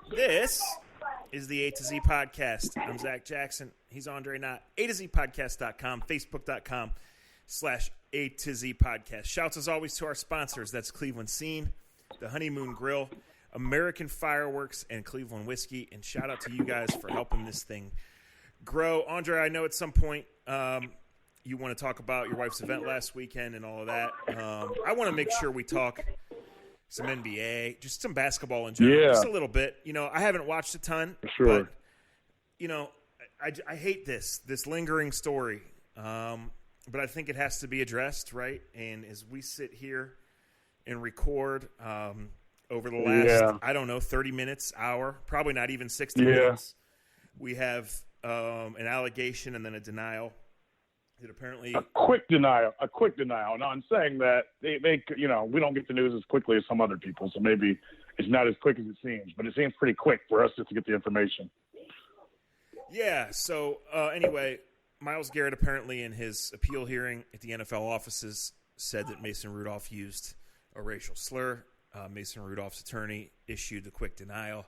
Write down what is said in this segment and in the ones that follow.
This is the A to Z Podcast. I'm Zach Jackson. He's Andre Knott. A to Z Podcast.com, Facebook.com/A to Z Podcast. Shouts as always to our sponsors. That's Cleveland Scene, the Honeymoon Grill, American Fireworks, and Cleveland Whiskey. And shout out to you guys for helping this thing grow. Andre, I know at some point you want to talk about your wife's event last weekend and all of that. I want to make sure we talk some NBA, just some basketball in general, just a little bit. You know, I haven't watched a ton, but, you know, I hate this lingering story, but I think it has to be addressed, right? And as we sit here and record over the last, 30 minutes, hour, probably not even 60 minutes, we have an allegation and then a denial. That apparently a quick denial. Now I'm saying that they we don't get the news as quickly as some other people, so maybe it's not as quick as it seems, but it seems pretty quick for us just to get the information. Yeah. So anyway, Myles Garrett apparently in his appeal hearing at the NFL offices said that Mason Rudolph used a racial slur. Mason Rudolph's attorney issued a quick denial.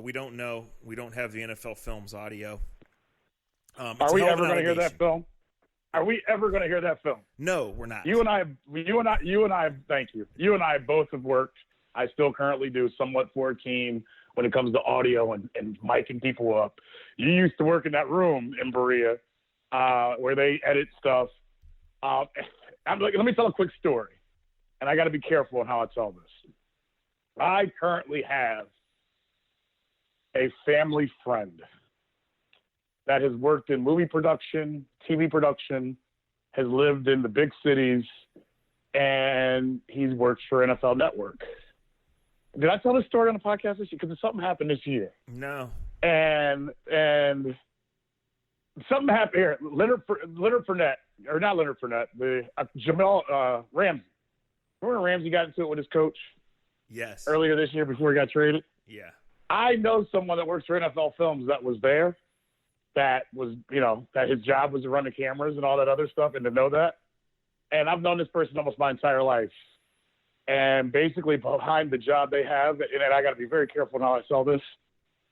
We don't know. We don't have the NFL Films audio. Are we ever going to hear that film? Are we ever going to hear that film? No, we're not. You and I, thank you. You and I both have worked. I still currently do somewhat for a team when it comes to audio and micing people up. You used to work in that room in Berea where they edit stuff. Let me tell a quick story, and I got to be careful on how I tell this. I currently have a family friend that has worked in movie production, TV production, has lived in the big cities, and he's worked for NFL Network. Did I tell this story on the podcast this year? Because something happened this year. No. And something happened here. Leonard Fournette, or not Leonard Fournette, Jamal Ramsey. Remember when Ramsey got into it with his coach? Yes. Earlier this year before he got traded? Yeah. I know someone that works for NFL Films that was there. That was, that his job was to run the cameras and all that other stuff, and to know that. And I've known this person almost my entire life. And basically behind the job they have, and I got to be very careful how I sell this,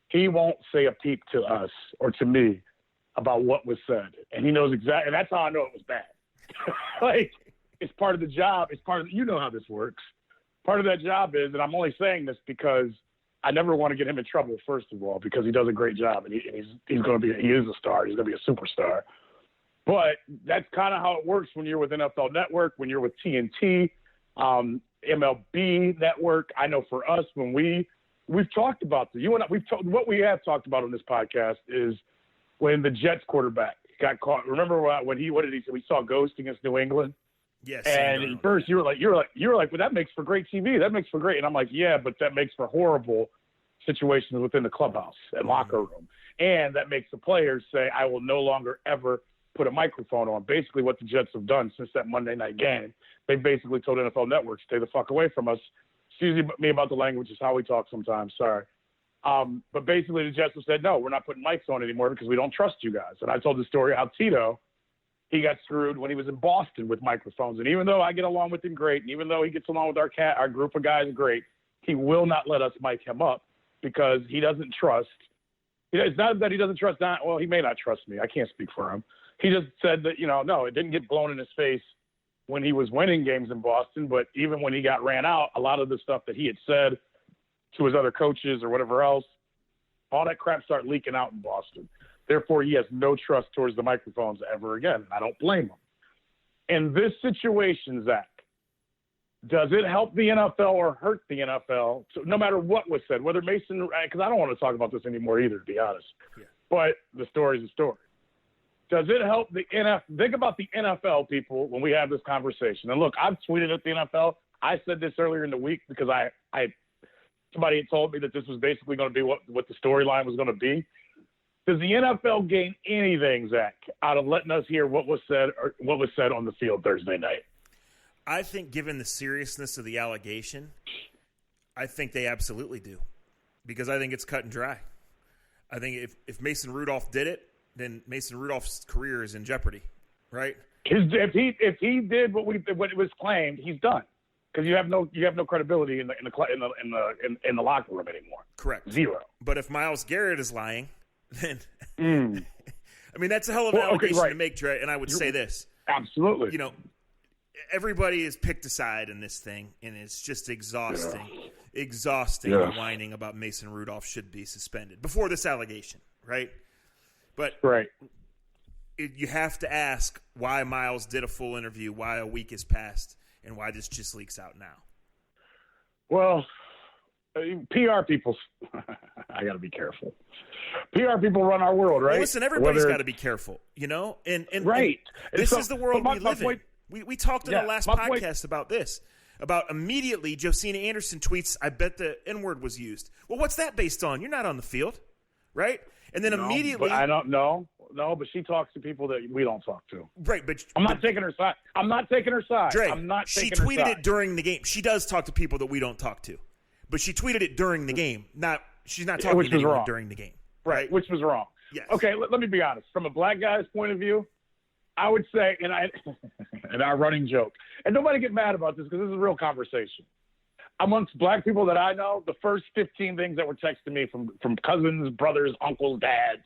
he won't say a peep to us or to me about what was said. And he knows exactly, and that's how I know it was bad. Like, it's part of the job. It's part of, you know how this works. Part of that job is, and I'm only saying this because I never want to get him in trouble, first of all, because he does a great job, and he's going to be, he is a star. He's going to be a superstar. But that's kind of how it works when you're with NFL Network, when you're with TNT, MLB Network. I know for us, when we've talked about this, you and I, what we have talked about on this podcast is when the Jets quarterback got caught. Remember what did he say? We saw Ghost against New England. Yes. And at first you were like, well, that makes for great TV. That makes for great. And I'm like, yeah, but that makes for horrible situations within the clubhouse and locker room. And that makes the players say, I will no longer ever put a microphone on. Basically what the Jets have done since that Monday night game, they basically told NFL Network, stay the fuck away from us. Excuse me about the language, is how we talk sometimes. Sorry. But basically the Jets have said, no, we're not putting mics on anymore because we don't trust you guys. And I told the story how Tito, he got screwed when he was in Boston with microphones. And even though I get along with him great, and even though he gets along with our group of guys great, he will not let us mic him up because he doesn't trust. It's not that he doesn't trust that. Well, he may not trust me. I can't speak for him. He just said that, no, it didn't get blown in his face when he was winning games in Boston. But even when he got ran out, a lot of the stuff that he had said to his other coaches or whatever else, all that crap started leaking out in Boston. Therefore, he has no trust towards the microphones ever again. I don't blame him. In this situation, Zach, does it help the NFL or hurt the NFL? So no matter what was said, whether Mason, because I don't want to talk about this anymore either, to be honest. Yeah. But the story's a story. Does it help the NFL? Think about the NFL, people, when we have this conversation. And look, I've tweeted at the NFL. I said this earlier in the week because somebody had told me that this was basically going to be what the storyline was going to be. Does the NFL gain anything, Zach, out of letting us hear what was said or what was said on the field Thursday night? I think given the seriousness of the allegation, I think they absolutely do, because I think it's cut and dry. I think if Mason Rudolph did it, then Mason Rudolph's career is in jeopardy, right? If he did what it was claimed, he's done. because you have no credibility in the locker room anymore. Correct. Zero. But if Myles Garrett is lying, then I mean that's a hell of an allegation to make, Dre. And I would say this. Absolutely. You know, everybody is picked a side in this thing, and it's just exhausting. Exhausting whining about Mason Rudolph should be suspended before this allegation, right? But you have to ask why Myles did a full interview, why a week has passed, and why this just leaks out now. Well, PR people, I got to be careful. PR people run our world, right? Well, listen, everybody's got to be careful, you know? And this is the world we live in. We talked in the last podcast about this. About immediately, Josina Anderson tweets, I bet the N-word was used. Well, what's that based on? You're not on the field, right? And then immediately. But I don't know. No, but she talks to people that we don't talk to. Right, but I'm not taking her side. Dre, I'm not taking she her tweeted side. it during the game. She does talk to people that we don't talk to. But she tweeted it during the game. She's not talking to anyone during the game. Right, which was wrong. Yes. Okay, let me be honest. From a black guy's point of view, I would say, and our running joke, and nobody get mad about this because this is a real conversation. Amongst black people that I know, the first 15 things that were texted to me from cousins, brothers, uncles, dads,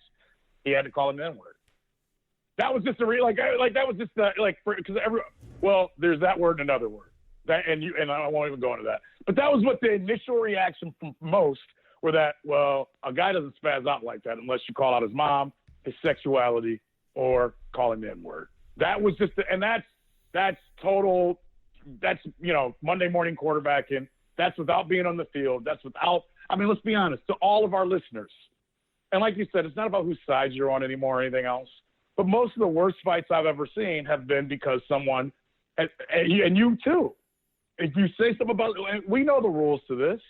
he had to call him the N-word. That was just there's that word and another word. And I won't even go into that. But that was what the initial reaction from most were that, well, a guy doesn't spaz out like that unless you call out his mom, his sexuality, or call him the N-word. That was just that's total. That's Monday morning quarterbacking. That's without being on the field. That's without. I mean, let's be honest. To all of our listeners, and like you said, it's not about whose side you're on anymore or anything else. But most of the worst fights I've ever seen have been because someone, and you too, if you say something about, we know the rules to this.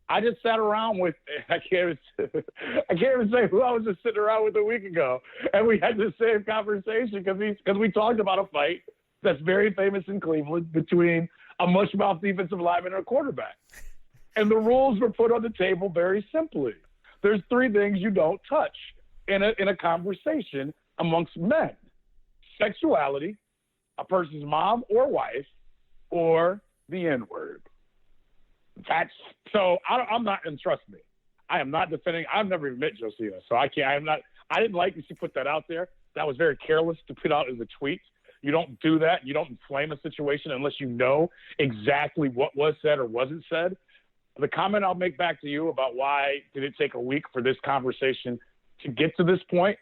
I just sat around with, I can't even say who I was just sitting around with a week ago. And we had the same conversation because we talked about a fight that's very famous in Cleveland between a mush-mouth defensive lineman and a quarterback. And the rules were put on the table very simply. There's 3 things you don't touch in a conversation amongst men: sexuality, a person's mom or wife, or the N-word. I'm not, and trust me, I am not defending. I've never even met Josina, so I can't. I didn't like that she put that out there. That was very careless to put out as a tweet. You don't do that. You don't inflame a situation unless you know exactly what was said or wasn't said. The comment I'll make back to you about why did it take a week for this conversation to get to this point,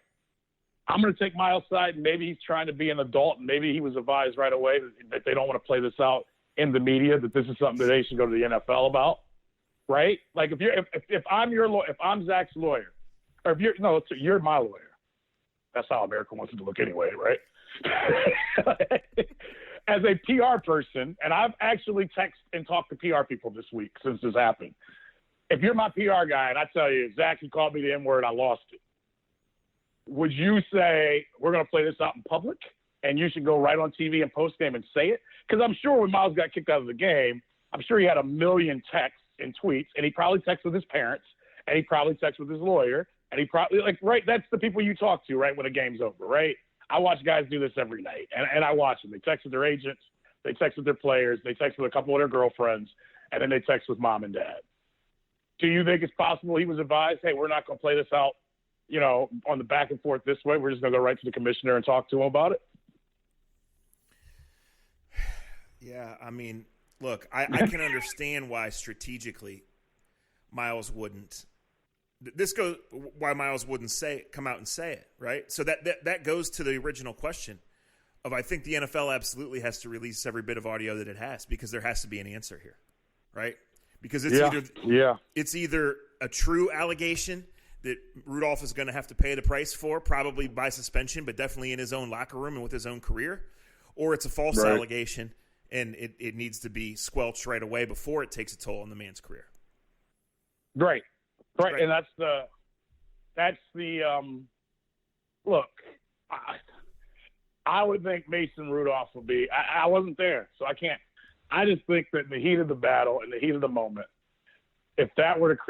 I'm going to take Myles' side. Maybe he's trying to be an adult, and maybe he was advised right away that they don't want to play this out in the media, that this is something that they should go to the NFL about, right? Like if I'm Zach's lawyer, or you're my lawyer. That's how America wants it to look anyway, right? As a PR person, and I've actually texted and talked to PR people this week since this happened. If you're my PR guy and I tell you, Zach, you called me the N-word, I lost it. Would you say we're going to play this out in public and you should go right on TV and post game and say it? Because I'm sure when Myles got kicked out of the game, I'm sure he had 1 million texts and tweets, and he probably texted with his parents, and he probably texted with his lawyer, and he probably that's the people you talk to, right, when a game's over, right? I watch guys do this every night, and I watch them. They text with their agents, they text with their players, they text with a couple of their girlfriends, and then they text with mom and dad. Do you think it's possible he was advised, hey, we're not going to play this out, on the back and forth this way. We're just going to go right to the commissioner and talk to him about it? Yeah, I mean, look, I can understand why strategically Myles wouldn't. Why Myles wouldn't come out and say it, right? So that goes to the original question of, I think the NFL absolutely has to release every bit of audio that it has, because there has to be an answer here, right? Because it's either a true allegation that Rudolph is going to have to pay the price for, probably by suspension, but definitely in his own locker room and with his own career, or it's a false allegation and it needs to be squelched right away before it takes a toll on the man's career. Right. And that's the look, I would think Mason Rudolph would be, I wasn't there, so I can't. I just think that in the heat of the battle, in the heat of the moment, if that word were to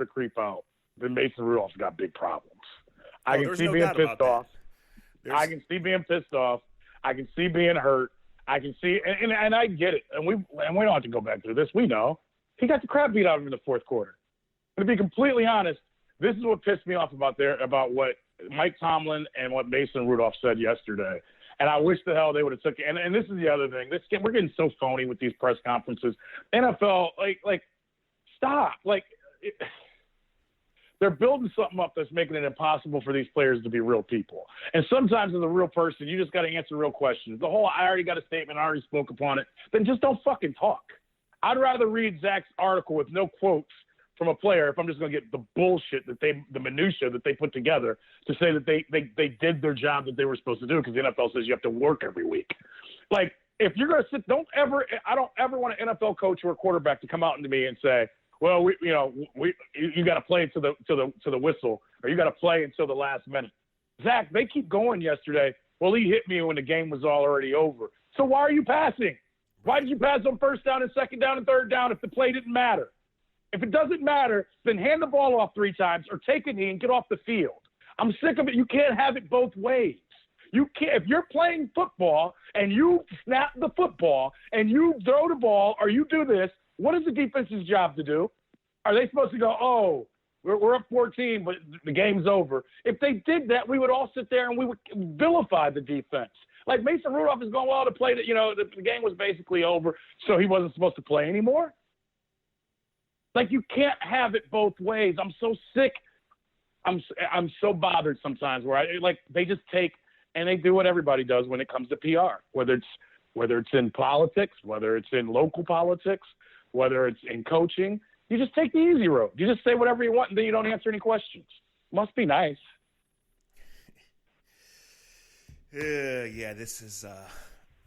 creep out, then Mason Rudolph's got big problems. I can see being pissed off. I can see being pissed off. I can see being hurt. I can see, and I get it, and we don't have to go back through this. We know he got the crap beat out of him in the fourth quarter. To be completely honest, this is what pissed me off about what Mike Tomlin and what Mason Rudolph said yesterday. And I wish the hell they would have took it. And this is the other thing. We're getting so phony with these press conferences. NFL, stop. They're building something up that's making it impossible for these players to be real people. And sometimes as a real person, you just got to answer real questions. The whole, I already got a statement, I already spoke upon it, then just don't fucking talk. I'd rather read Zach's article with no quotes from a player if I'm just going to get the bullshit the minutia that they put together to say that they did their job that they were supposed to do, because the NFL says you have to work every week. If you're going to sit, I don't ever want an NFL coach or a quarterback to come out to me and say, well, you got to play to the whistle, or you got to play until the last minute. Zach, they keep going yesterday. Well, he hit me when the game was already over. So why are you passing? Why did you pass on first down and second down and third down if the play didn't matter? If it doesn't matter, then hand the ball off 3 times or take a knee and get off the field. I'm sick of it. You can't have it both ways. You can't. If you're playing football and you snap the football and you throw the ball or you do this, what is the defense's job to do? Are they supposed to go, oh, we're up 14, but the game's over? If they did that, we would all sit there and we would vilify the defense. Like Mason Rudolph is going, well, to play that, the game was basically over, so he wasn't supposed to play anymore. You can't have it both ways. I'm so sick. I'm so bothered sometimes where they just take and they do what everybody does when it comes to PR, whether it's in politics, whether it's in local politics, whether it's in coaching. You just take the easy road. You just say whatever you want and then you don't answer any questions. Must be nice. Yeah, this is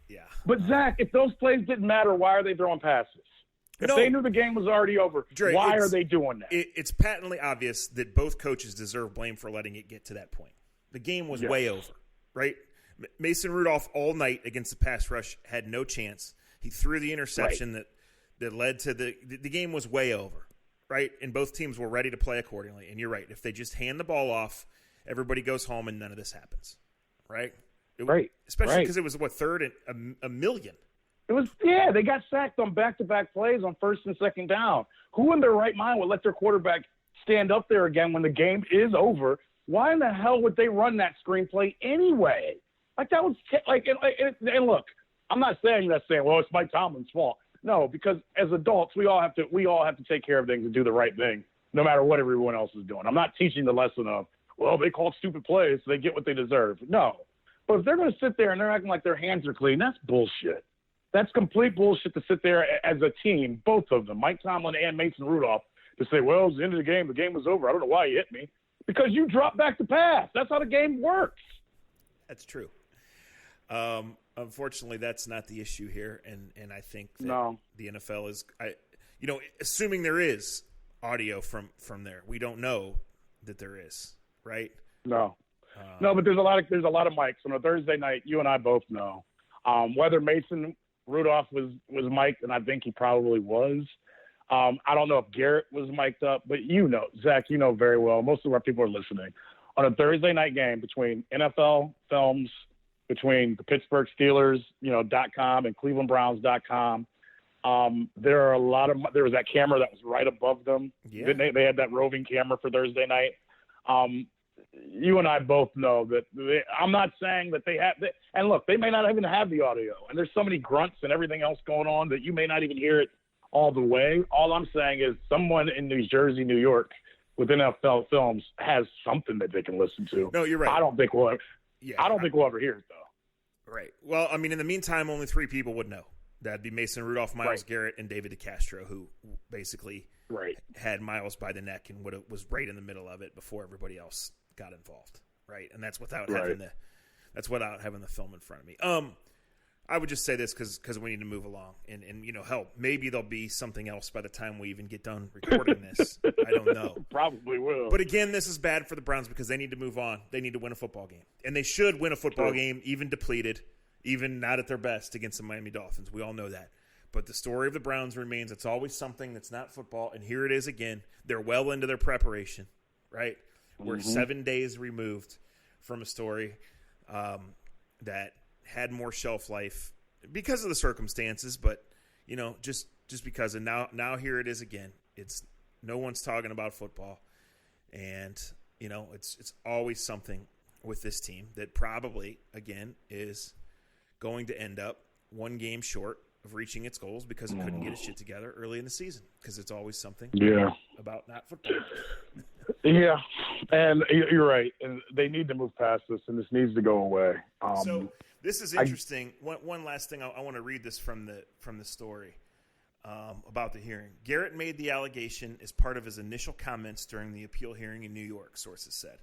yeah. But Zach, if those plays didn't matter, why are they throwing passes? If they knew the game was already over, Dre, why are they doing that? It's patently obvious that both coaches deserve blame for letting it get to that point. The game was way over, right? Mason Rudolph all night against the pass rush had no chance. He threw the interception that led to the game was way over, right? And both teams were ready to play accordingly. And you're right. If they just hand the ball off, everybody goes home and none of this happens, right? Especially because it was, third and a million. It was, they got sacked on back-to-back plays on first and second down. Who in their right mind would let their quarterback stand up there again when the game is over? Why in the hell would they run that screenplay anyway? That was and look, I'm not saying well, it's Mike Tomlin's fault. No, because as adults, we all have to take care of things and do the right thing, no matter what everyone else is doing. I'm not teaching the lesson of, well, they called stupid plays, so they get what they deserve. No, but if they're going to sit there and they're acting like their hands are clean, that's bullshit. That's complete bullshit to sit there as a team, both of them, Mike Tomlin and Mason Rudolph, to say, well, it was the end of the game was over. I don't know why you hit me. Because you dropped back to pass. That's how the game works. That's true. Unfortunately, that's not the issue here, and I think that the NFL is, assuming there is audio from there, we don't know that there is, right? No, but there's a lot of mics on a Thursday night. You and I both know whether Mason Rudolph was mic'd, and I think he probably was. I don't know if Garrett was mic'd up, but Zach, very well. Most of our people are listening. On a Thursday night game between NFL Films, between the Pittsburgh Steelers, .com and ClevelandBrowns.com, there was that camera that was right above them. Yeah. They had that roving camera for Thursday night. You and I both know that I'm not saying that they have – and look, they may not even have the audio. And there's so many grunts and everything else going on that you may not even hear it all the way. All I'm saying is someone in New Jersey, New York, with NFL Films has something that they can listen to. No, you're right. I don't think we'll ever hear it, though. Right. Well, I mean, in the meantime, only 3 people would know. That'd be Mason Rudolph, Myles Garrett, and David DeCastro, who basically had Myles by the neck and was right in the middle of it before everybody else got involved. Right. And that's without having the film in front of me. I would just say this because we need to move along, and hell, maybe there'll be something else by the time we even get done recording this. I don't know. Probably will. But again, this is bad for the Browns because they need to move on. They need to win a football game, and they should win a football game, even depleted, even not at their best against the Miami Dolphins. We all know that. But the story of the Browns remains. It's always something that's not football, and here it is again. They're well into their preparation, right? We're 7 days removed from a story that had more shelf life because of the circumstances, but just because. And now here it is again. It's no one's talking about football, and it's always something with this team that probably again is going to end up one game short of reaching its goals because it couldn't get its shit together early in the season, because it's always something about not football. Yeah, and you're right. And they need to move past this, and this needs to go away. So this is interesting. One last thing. I want to read this from the story about the hearing. Garrett made the allegation as part of his initial comments during the appeal hearing in New York, sources said.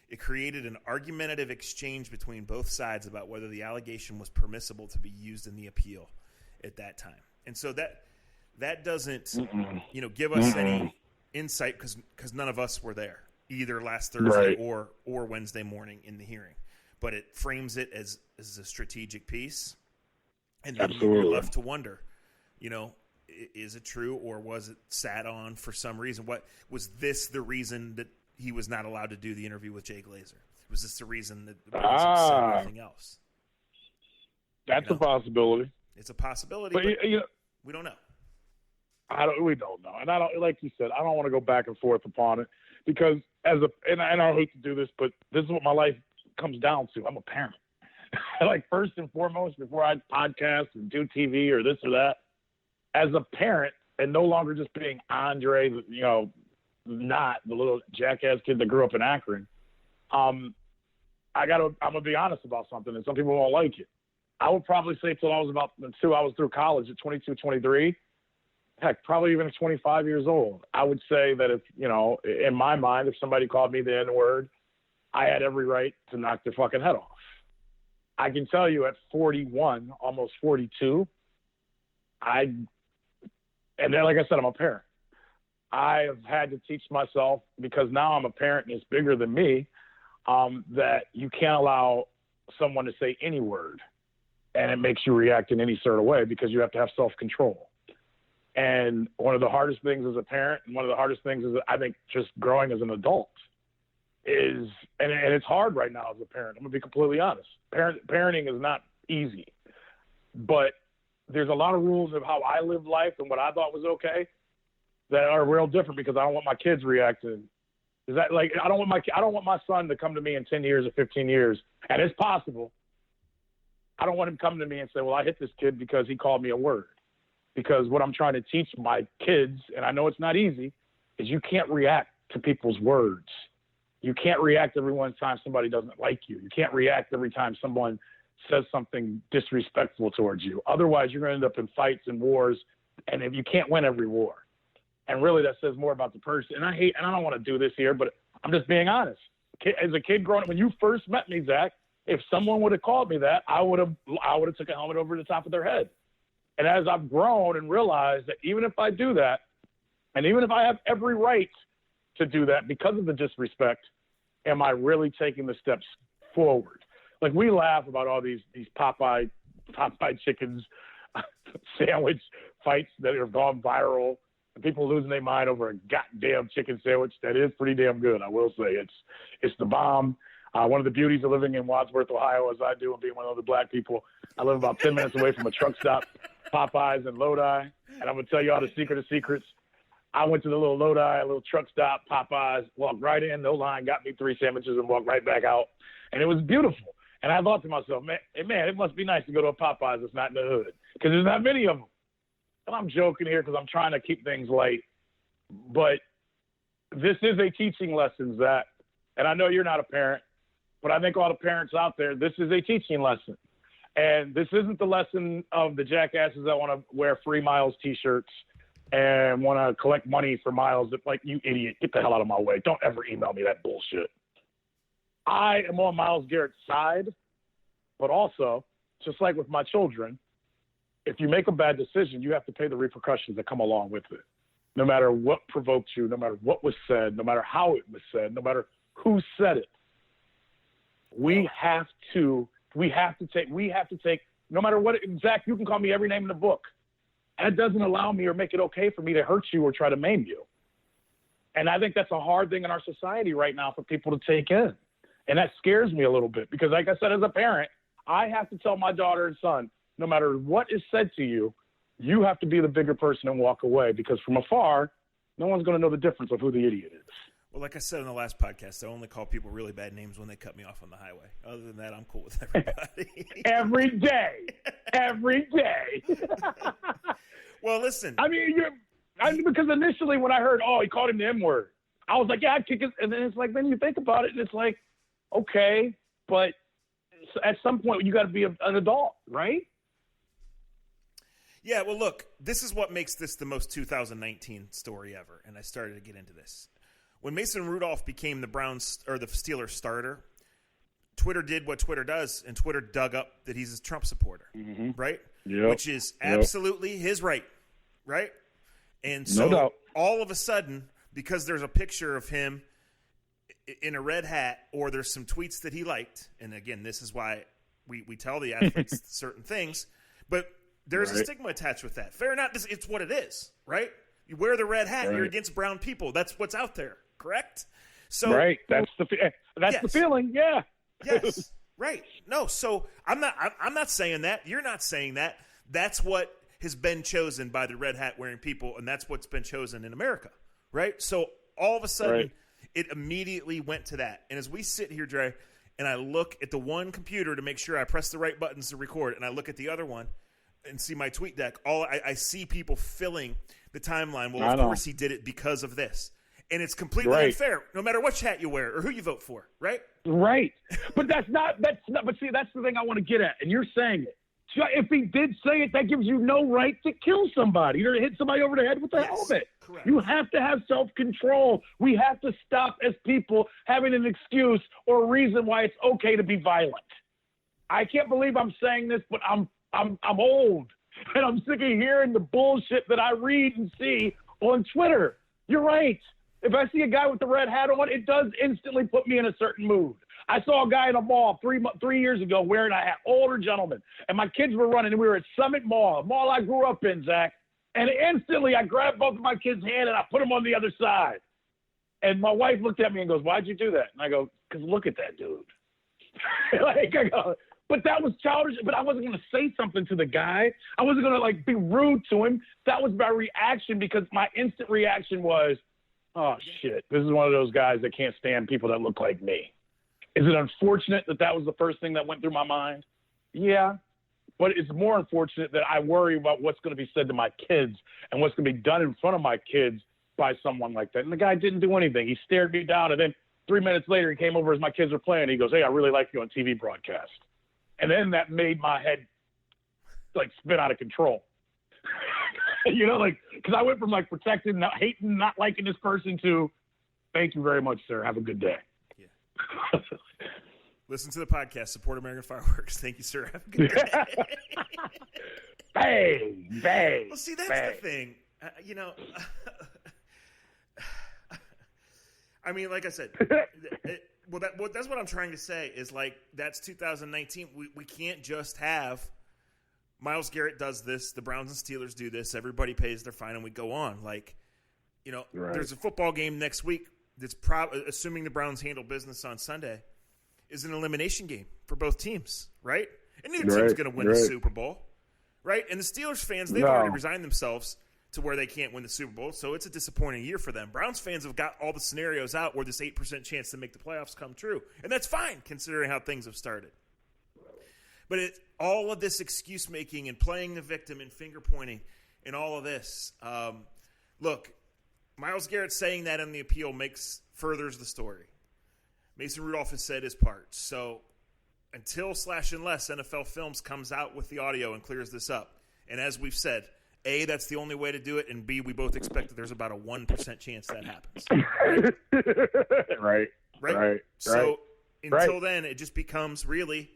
It created an argumentative exchange between both sides about whether the allegation was permissible to be used in the appeal at that time. And so that doesn't give us any insight, because none of us were there either last Thursday or Wednesday morning in the hearing. But it frames it as a strategic piece, and then you're left to wonder, is it true, or was it sat on for some reason? What was this the reason that he was not allowed to do the interview with Jay Glazer? Was this the reason that the Braves said nothing else? That's a possibility. It's a possibility, but we don't know. We don't know, and I don't, like you said, I don't want to go back and forth upon it, because and I hate to do this, but this is what my life comes down to. I'm a parent. Like, first and foremost, before I podcast and do TV or this or that, as a parent, and no longer just being Andre, not the little jackass kid that grew up in Akron. I'm gonna be honest about something, and some people won't like it. I would probably say till I was through college at 22, 23. Heck, probably even at 25 years old. I would say that if, in my mind, if somebody called me the N-word, I had every right to knock their fucking head off. I can tell you at 41, almost 42, and then, like I said, I'm a parent. I have had to teach myself, because now I'm a parent and it's bigger than me, that you can't allow someone to say any word, and it makes you react in any sort of way, because you have to have self-control. And one of the hardest things as a parent, and one of the hardest things is, I think, just growing as an adult is, and it's hard right now as a parent. I'm gonna be completely honest. Parenting is not easy, but there's a lot of rules of how I lived life and what I thought was okay that are real different, because I don't want my kids reacting. Is that like, I don't want my son to come to me in 10 years or 15 years, and it's possible. I don't want him coming to me and say, well, I hit this kid because he called me a word. Because what I'm trying to teach my kids, and I know it's not easy, is you can't react to people's words. You can't react every one time somebody doesn't like you. You can't react every time someone says something disrespectful towards you. Otherwise, you're going to end up in fights and wars, and if you can't win every war. And really, that says more about the person. And I don't want to do this here, but I'm just being honest. As a kid growing up, when you first met me, Zach, if someone would have called me that, I would have took a helmet over the top of their head. And as I've grown and realized that even if I do that, and even if I have every right to do that because of the disrespect, am I really taking the steps forward? Like, we laugh about all these Popeye chickens sandwich fights that have gone viral, and people losing their mind over a goddamn chicken sandwich that is pretty damn good. I will say it's the bomb. One of the beauties of living in Wadsworth, Ohio, as I do, and being one of the black people, I live about 10 minutes away from a truck stop, Popeyes and Lodi. And I'm going to tell you all the secret of secrets. I went to the little Lodi, a little truck stop, Popeyes, walked right in, no line, got me 3 sandwiches and walked right back out. And it was beautiful. And I thought to myself, man, it must be nice to go to a Popeyes that's not in the hood, because there's not many of them. And I'm joking here because I'm trying to keep things light. But this is a teaching lesson, Zach. And I know you're not a parent, but I think all the parents out there, this is a teaching lesson. And this isn't the lesson of the jackasses that want to wear free Myles T-shirts and want to collect money for Myles. Like, you idiot, get the hell out of my way. Don't ever email me that bullshit. I am on Myles Garrett's side, but also, just like with my children, if you make a bad decision, you have to pay the repercussions that come along with it. No matter what provoked you, no matter what was said, no matter how it was said, no matter who said it, we have to take, no matter what, Zach, you can call me every name in the book. That doesn't allow me or make it okay for me to hurt you or try to maim you. And I think that's a hard thing in our society right now for people to take in. And that scares me a little bit because, like I said, as a parent, I have to tell my daughter and son, no matter what is said to you, you have to be the bigger person and walk away, because from afar, no one's going to know the difference of who the idiot is. Well, like I said in the last podcast, I only call people really bad names when they cut me off on the highway. Other than that, I'm cool with everybody. Every day. Every day. Well, listen. I mean, because initially when I heard, he called him the M-word, I was like, yeah, I'd kick it. And then it's like, then you think about it, and it's like, okay, but at some point you got to be an adult, right? Yeah, well, look, this is what makes this the most 2019 story ever, and I started to get into this. When Mason Rudolph became the Steelers starter, Twitter did what Twitter does, and Twitter dug up that he's a Trump supporter, right? Yep. Which is absolutely his right? And so all of a sudden, because there's a picture of him in a red hat, or there's some tweets that he liked, and again, this is why we tell the athletes certain things, but there's a stigma attached with that. Fair enough, it's what it is, right? You wear the red hat, you're against brown people. That's what's out there, correct? So that's the feeling, yeah. Yes, right. No, so I'm not saying that. You're not saying that. That's what has been chosen by the red hat wearing people, and that's what's been chosen in America, right? So all of a sudden, it immediately went to that. And as we sit here, Dre, and I look at the one computer to make sure I press the right buttons to record, and I look at the other one and see my tweet deck, I see people filling the timeline. Well, of course he did it because of this. And it's completely unfair, no matter what hat you wear or who you vote for, right? Right. But but see, that's the thing I want to get at, and you're saying it. If he did say it, that gives you no right to kill somebody or to hit somebody over the head with a helmet. Correct. You have to have self-control. We have to stop as people having an excuse or a reason why it's okay to be violent. I can't believe I'm saying this, but I'm old, and I'm sick of hearing the bullshit that I read and see on Twitter. You're right. If I see a guy with the red hat on, it does instantly put me in a certain mood. I saw a guy in a mall 3 years ago wearing a hat, older gentleman, and my kids were running, and we were at Summit Mall, a mall I grew up in, Zach. And instantly I grabbed both of my kids' hands and I put them on the other side. And my wife looked at me and goes, "Why'd you do that?" And I go, "Because look at that dude." But that was childish. But I wasn't going to say something to the guy. I wasn't going to be rude to him. That was my reaction, because my instant reaction was, oh, shit, this is one of those guys that can't stand people that look like me. Is it unfortunate that that was the first thing that went through my mind? Yeah. But it's more unfortunate that I worry about what's going to be said to my kids and what's going to be done in front of my kids by someone like that. And the guy didn't do anything. He stared me down, and then 3 minutes later he came over as my kids were playing. He goes, "Hey, I really like you on TV broadcast." And then that made my head spin out of control. Because I went from protecting, not hating, not liking this person to, "Thank you very much, sir. Have a good day." Yeah. Listen to the podcast. Support American Fireworks. Thank you, sir. Have a good day. Bang, bang. Well, see, that's bang. the thing. I mean, like I said, that's what I'm trying to say is that's 2019. We can't just have Myles Garrett does this, the Browns and Steelers do this, everybody pays their fine, and we go on. There's a football game next week that's assuming the Browns handle business on Sunday, is an elimination game for both teams, right? And neither team's going to win the Super Bowl, right? And the Steelers fans, they've already resigned themselves to where they can't win the Super Bowl, so it's a disappointing year for them. Browns fans have got all the scenarios out where this 8% chance to make the playoffs come true, and that's fine considering how things have started. But all of this excuse-making and playing the victim and finger-pointing and all of this, look, Myles Garrett saying that in the appeal furthers the story. Mason Rudolph has said his part. So unless NFL Films comes out with the audio and clears this up, and as we've said, A, that's the only way to do it, and B, we both expect that there's about a 1% chance that happens. Right? So until then, it just becomes really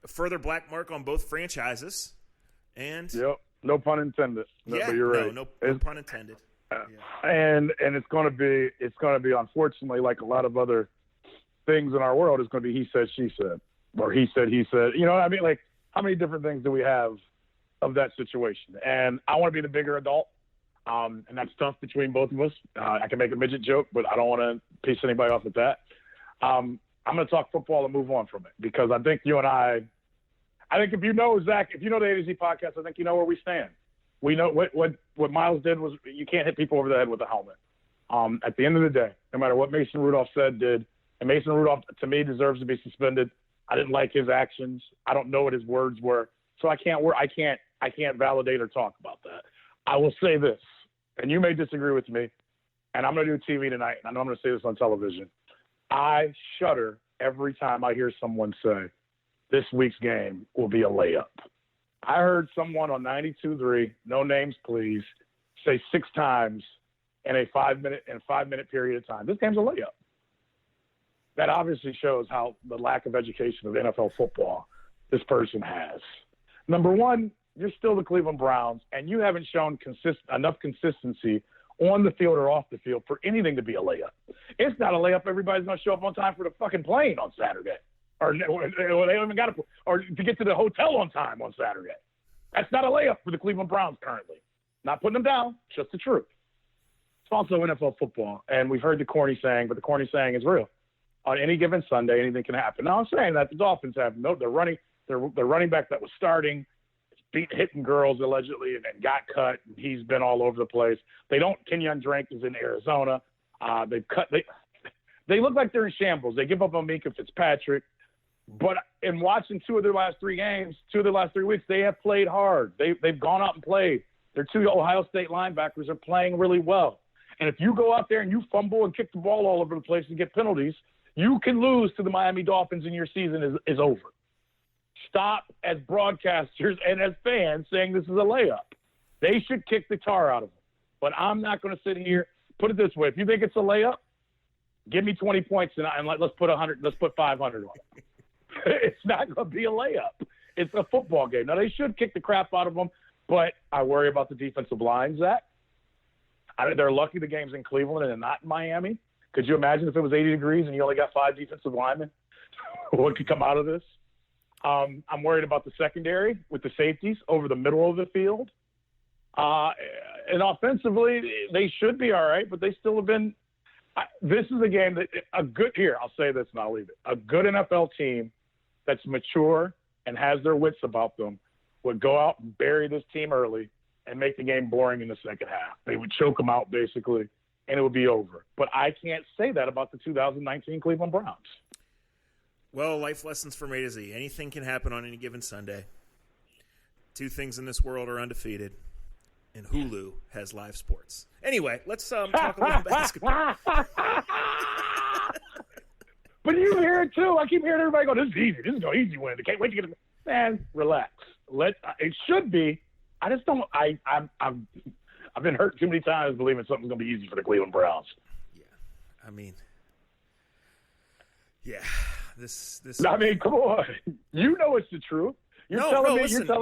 a further black mark on both franchises. And no pun intended. Yeah, you're right. No pun intended. And it's going to be unfortunately, like a lot of other things in our world, is going to be he said, she said, or he said, he said. You know what I mean? How many different things do we have of that situation? And I want to be the bigger adult, and that's tough between both of us. I can make a midget joke, but I don't want to piss anybody off with that. I'm going to talk football and move on from it, because I think you and I I think if you know, Zach, if you know the A to Z podcast, I think you know where we stand. We know what Myles did was you can't hit people over the head with a helmet. At the end of the day, no matter what Mason Rudolph said, did, and Mason Rudolph, to me, deserves to be suspended. I didn't like his actions. I don't know what his words were, so I can't validate or talk about that. I will say this, and you may disagree with me, and I'm going to do TV tonight, and I know I'm going to say this on television. I shudder every time I hear someone say, this week's game will be a layup. I heard someone on 92.3, no names please, say 6 times in a 5-minute period of time, this game's a layup. That obviously shows how the lack of education of NFL football this person has. Number one, you're still the Cleveland Browns, and you haven't shown enough consistency on the field or off the field for anything to be a layup. It's not a layup. Everybody's going to show up on time for the fucking plane on Saturday, or they don't even got or to get to the hotel on time on Saturday. That's not a layup for the Cleveland Browns currently. Not putting them down, just the truth. It's also NFL football, and we've heard the corny saying, but the corny saying is real. On any given Sunday, anything can happen. Now, I'm saying that the Dolphins have their running back that was starting, hitting girls allegedly, and then got cut. And he's been all over the place. Kenyon Drake is in Arizona. They look like they're in shambles. They give up on Minka Fitzpatrick. But in watching 2 of their last 3 games, 2 of their last 3 weeks, they have played hard. They've gone out and played. Their 2 Ohio State linebackers are playing really well. And if you go out there and you fumble and kick the ball all over the place and get penalties, you can lose to the Miami Dolphins and your season is over. Stop as broadcasters and as fans saying this is a layup. They should kick the tar out of them. But I'm not going to sit here. Put it this way. If you think it's a layup, give me 20 points and let's put 100. Let's put 500 on it. It's not going to be a layup. It's a football game. Now, they should kick the crap out of them, but I worry about the defensive line, Zach. They're lucky the game's in Cleveland and not in Miami. Could you imagine if it was 80 degrees and you only got 5 defensive linemen? What could come out of this? I'm worried about the secondary with the safeties over the middle of the field. And offensively, they should be all right, but they still have been – this is a game that – I'll say this and I'll leave it. A good NFL team that's mature and has their wits about them would go out and bury this team early and make the game boring in the second half. They would choke them out basically, and it would be over. But I can't say that about the 2019 Cleveland Browns. Well, life lessons from A to Z. Anything can happen on any given Sunday. 2 things in this world are undefeated, and Hulu has live sports. Anyway, let's talk a little basketball. But you hear it too. I keep hearing everybody go, "This is easy. This is an easy win. They can't wait to get it." Man, relax. It should be. I just don't. I've been hurt too many times believing something's going to be easy for the Cleveland Browns. Yeah, I mean, yeah. This. I mean, come on. You know it's the truth. You're telling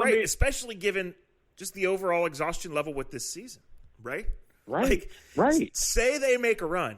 me, especially given just the overall exhaustion level with this season, right? Right. Say they make a run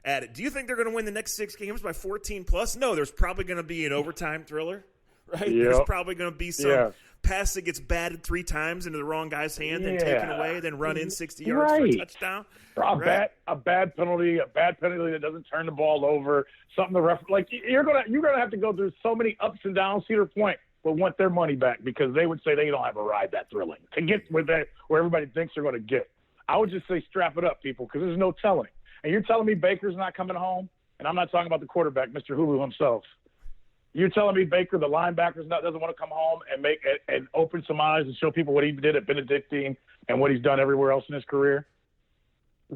at it. Do you think they're going to win the next 6 games by 14+? No, there's probably going to be an overtime thriller, right? Yep. There's probably going to be some pass that gets batted 3 times into the wrong guy's hand, then taken away, then run in 60 yards for a touchdown. A bad penalty that doesn't turn the ball over. Something the ref you're gonna have to go through so many ups and downs. Cedar Point will want their money back because they would say they don't have a ride that thrilling to get where everybody thinks they're going to get. I would just say strap it up, people, because there's no telling. And you're telling me Baker's not coming home, and I'm not talking about the quarterback, Mr. Hulu himself. You're telling me Baker, the linebacker, doesn't want to come home and open some eyes and show people what he did at Benedictine and what he's done everywhere else in his career?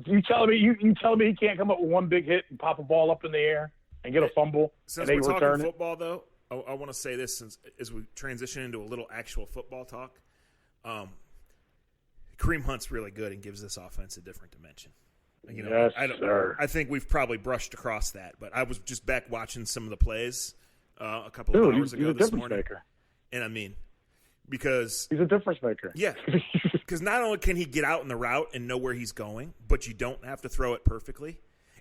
You telling me he can't come up with one big hit and pop a ball up in the air and get a fumble? Since we're talking football, though, I want to say this as we transition into a little actual football talk. Kareem Hunt's really good and gives this offense a different dimension. Yes, sir. I think we've probably brushed across that, but I was just back watching some of the plays a couple of hours ago this morning. Maker. And I mean, because he's a difference maker. Yeah, because not only can he get out in the route and know where he's going, but you don't have to throw it perfectly,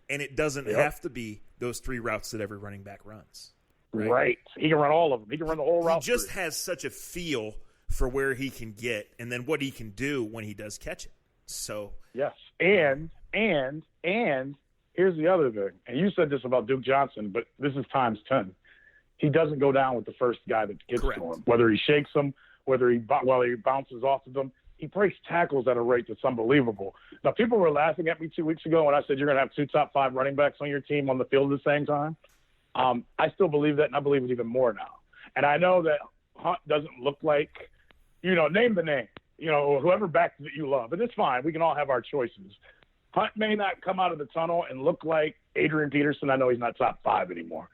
and it doesn't have to be those 3 routes that every running back runs. Right. He can run all of them. He can run the whole route. He just has such a feel for where he can get and then what he can do when he does catch it. So yes, and here's the other thing. And you said this about Duke Johnson, but this is times 10. he doesn't go down with the first guy that gets Correct. to him. Whether he shakes him, whether he bounces off of him, he breaks tackles at a rate that's unbelievable. Now, people were laughing at me 2 weeks ago when I said you're going to have 2 top 5 running backs on your team on the field at the same time. I still believe that, and I believe it even more now. And I know that Hunt doesn't look like, name the name, whoever back that you love. And it's fine. We can all have our choices. Hunt may not come out of the tunnel and look like Adrian Peterson. I know he's not top 5 anymore.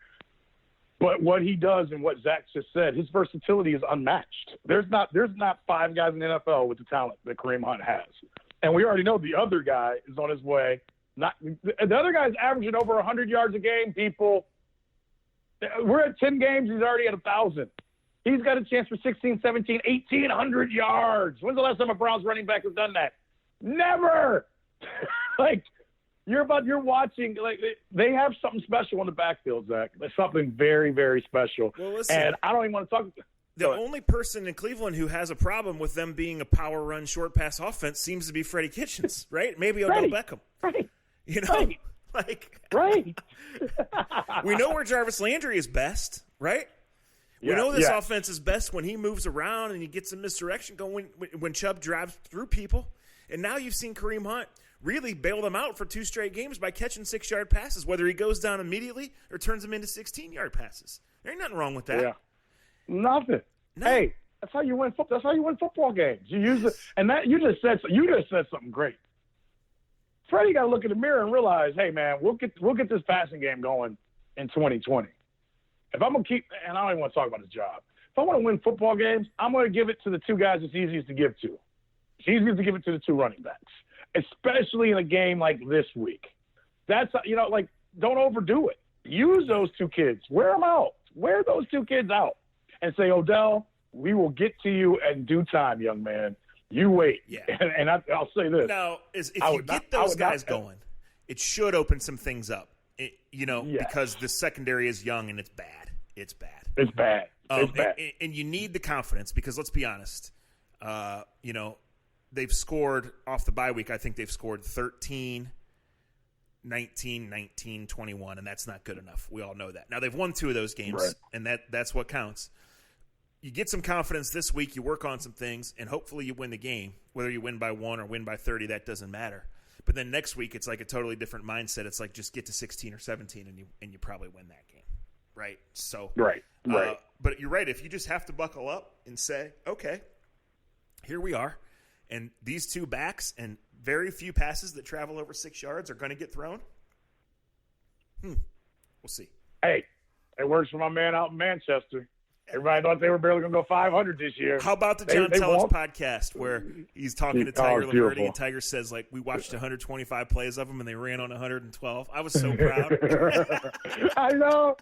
But what he does and what Zach just said, his versatility is unmatched. There's not 5 guys in the NFL with the talent that Kareem Hunt has. And we already know the other guy is on his way. The other guy's averaging over 100 yards a game, people. We're at 10 games. He's already at 1,000. He's got a chance for 16, 17, 1,800 yards. When's the last time a Browns running back has done that? Never. You're watching, they have something special in the backfield, Zach. There's something very, very special. Well, listen, and I don't even want to talk. The only person in Cleveland who has a problem with them being a power run, short pass offense seems to be Freddie Kitchens, right? Maybe Odell Beckham. Right. Right. Right. We know where Jarvis Landry is best, right? We know this offense is best when he moves around and he gets some misdirection going when Chubb drives through people. And now you've seen Kareem Hunt really bail them out for 2 straight games by catching 6-yard passes, whether he goes down immediately or turns them into 16-yard passes. There ain't nothing wrong with that. Yeah. Nothing. No. Hey, that's how you win football. That's how you win football games. You use it, and that you just said something great. Freddie got to look in the mirror and realize, hey man, we'll get this passing game going in 2020. If I'm gonna keep, and I don't even want to talk about his job. If I want to win football games, I'm going to give it to the 2 guys it's easiest to give to. It's easiest to give it to the 2 running backs, especially in a game like this week. That's don't overdo it. Use those 2 kids. Wear them out. Wear those 2 kids out. And say, Odell, we will get to you in due time, young man. You wait. Yeah. And I'll say this. Now, if you get those guys going, it should open some things up, because the secondary is young and it's bad. It's bad. It's bad. It's bad. And you need the confidence because, let's be honest, they've scored off the bye week. I think they've scored 13, 19, 19, 21, and that's not good enough. We all know that. Now, they've won 2 of those games, right, and that's what counts. You get some confidence this week, you work on some things, and hopefully you win the game. Whether you win by 1 or win by 30, that doesn't matter. But then next week, it's like a totally different mindset. It's like just get to 16 or 17, and you probably win that game, right? So right. But you're right. If you just have to buckle up and say, okay, here we are, and these 2 backs and very few passes that travel over 6 yards are going to get thrown, we'll see. Hey, it works for my man out in Manchester. Everybody thought they were barely going to go 500 this year. How about the John Tellis podcast where he's talking to Tiger Laverty and Tiger says, we watched 125 plays of them and they ran on 112. I was so proud. I know.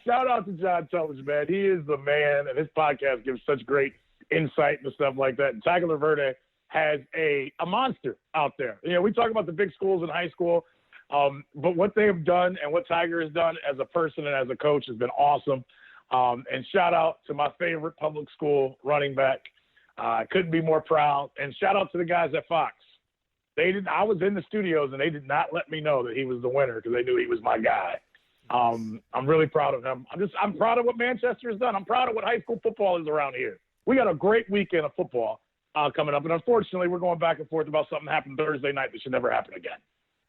Shout out to John Tellis, man. He is the man, and his podcast gives such great insight and stuff like that. And Tiger Laverty has a monster out there. We talk about the big schools in high school, but what they have done and what Tiger has done as a person and as a coach has been awesome. And shout out to my favorite public school running back. Couldn't be more proud. And shout out to the guys at Fox. I was in the studios and they did not let me know that he was the winner because they knew he was my guy. I'm really proud of him. I'm proud of what Manchester has done. I'm proud of what high school football is around here. We got a great weekend of football coming up. And unfortunately, we're going back and forth about something happened Thursday night that should never happen again.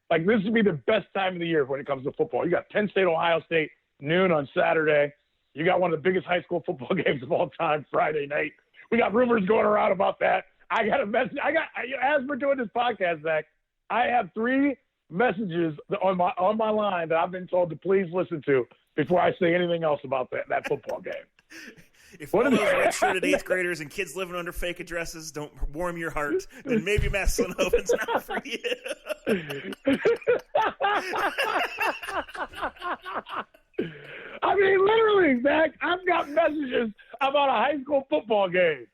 This would be the best time of the year when it comes to football. You got Penn State, Ohio State, noon on Saturday. You got one of the biggest high school football games of all time Friday night. We got rumors going around about that. I got a message. As we're doing this podcast, Zach, I have 3 messages on my line that I've been told to please listen to before I say anything else about that football game. If one of those redshirted 8th graders and kids living under fake addresses don't warm your heart, then maybe Maslinovan's not for you. I mean, literally, Zach, I've got messages about a high school football game.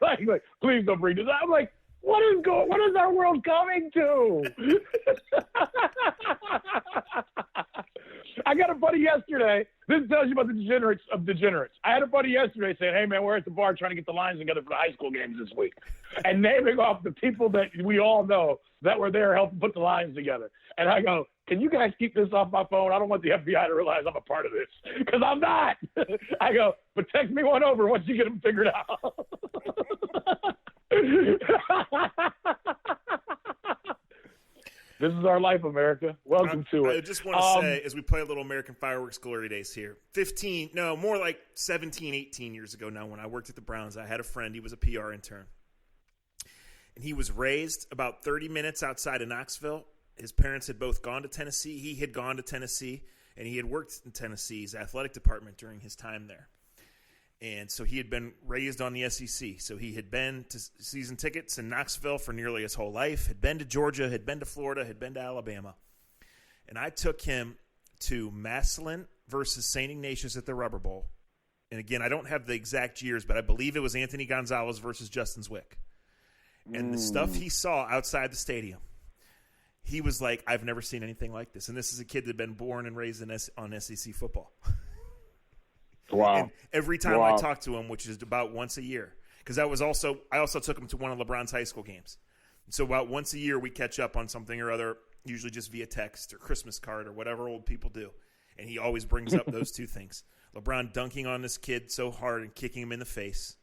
like, please don't bring this up. I'm like, what is our world coming to? I got a buddy yesterday. This tells you about the degenerates of degenerates. I had a buddy yesterday saying, hey, man, we're at the bar trying to get the lines together for the high school games this week. And naming off the people that we all know that were there helping put the lines together. And I go, can you guys keep this off my phone? I don't want the FBI to realize I'm a part of this, because I'm not. I go, but text me one over once you get them figured out. This is our life, America. Welcome to it. I just want to say, as we play a little American Fireworks Glory Days here, more like 17, 18 years ago now, when I worked at the Browns, I had a friend. He was a PR intern. And he was raised about 30 minutes outside of Knoxville. His parents had both gone to Tennessee. He had gone to Tennessee, and he had worked in Tennessee's athletic department during his time there. And so he had been raised on the SEC. So he had been to season tickets in Knoxville for nearly his whole life, had been to Georgia, had been to Florida, had been to Alabama. And I took him to Massillon versus St. Ignatius at the Rubber Bowl. And again, I don't have the exact years, but I believe it was Anthony Gonzalez versus Justin Zwick. And the stuff he saw outside the stadium, he was like, I've never seen anything like this. And this is a kid that had been born and raised on SEC football. Wow. And every time I talk to him, which is about once a year, because I also took him to one of LeBron's high school games. So about once a year we catch up on something or other, usually just via text or Christmas card or whatever old people do. And he always brings up those two things. LeBron dunking on this kid so hard and kicking him in the face.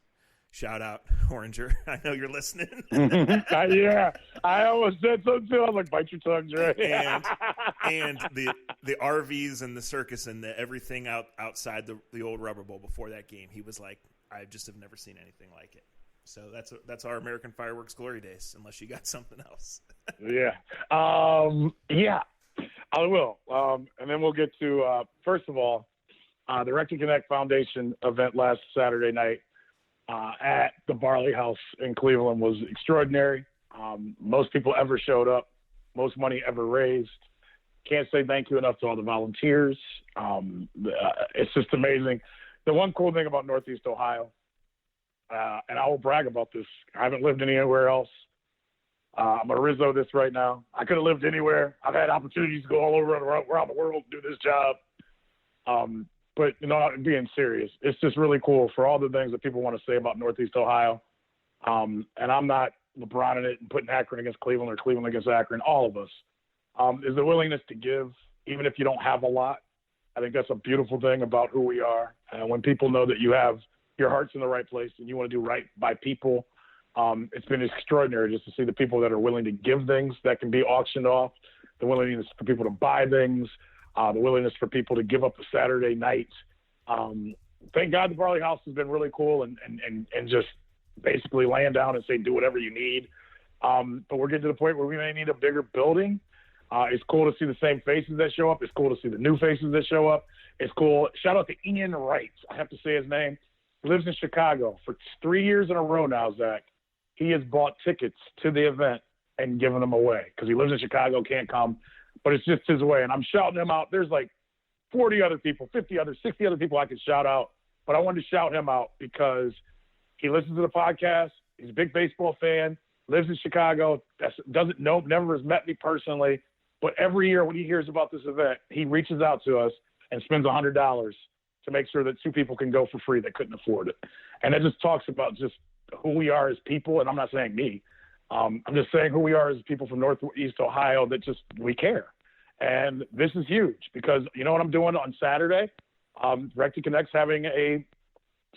Shout out, Oranger. I know you're listening. Yeah, I almost said so too. I was like, bite your tongue, Dre. and the RVs and the circus and everything outside the old Rubber Bowl before that game. He was like, I just have never seen anything like it. So that's our American Fireworks Glory Days, unless you got something else. Yeah, I will. And then we'll get to, first of all, the Rec to Connect Foundation event last Saturday night at the Barley House in Cleveland was extraordinary. Most people ever showed up, most money ever raised. Can't say thank you enough to all the volunteers. It's just amazing. The one cool thing about Northeast Ohio, and I will brag about this, I haven't lived anywhere else. I'm going to Rizzo this right now. I could have lived anywhere. I've had opportunities to go all over around the world to do this job. But, being serious, it's just really cool for all the things that people want to say about Northeast Ohio. And I'm not LeBron in it and putting Akron against Cleveland or Cleveland against Akron, all of us, is the willingness to give, even if you don't have a lot. I think that's a beautiful thing about who we are. And when people know that you have your heart's in the right place and you want to do right by people, it's been extraordinary just to see the people that are willing to give things that can be auctioned off, the willingness for people to buy things, the willingness for people to give up a Saturday night. Thank God the Barley House has been really cool and just basically laying down and saying, do whatever you need. But we're getting to the point where we may need a bigger building. It's cool to see the same faces that show up. It's cool to see the new faces that show up. It's cool. Shout out to Ian Wright. I have to say his name. He lives in Chicago. For 3 years in a row now, Zach, he has bought tickets to the event and given them away because he lives in Chicago, can't come. But it's just his way. And I'm shouting him out. There's like 40 other people, 50 other, 60 other people I could shout out. But I wanted to shout him out because he listens to the podcast. He's a big baseball fan, lives in Chicago, doesn't know, never has met me personally. But every year when he hears about this event, he reaches out to us and spends $100 to make sure that two people can go for free that couldn't afford it. And it just talks about just who we are as people. And I'm not saying me. I'm just saying who we are as people from Northeast Ohio that just we care. And this is huge because you know what I'm doing on Saturday? Rec to Connect's having a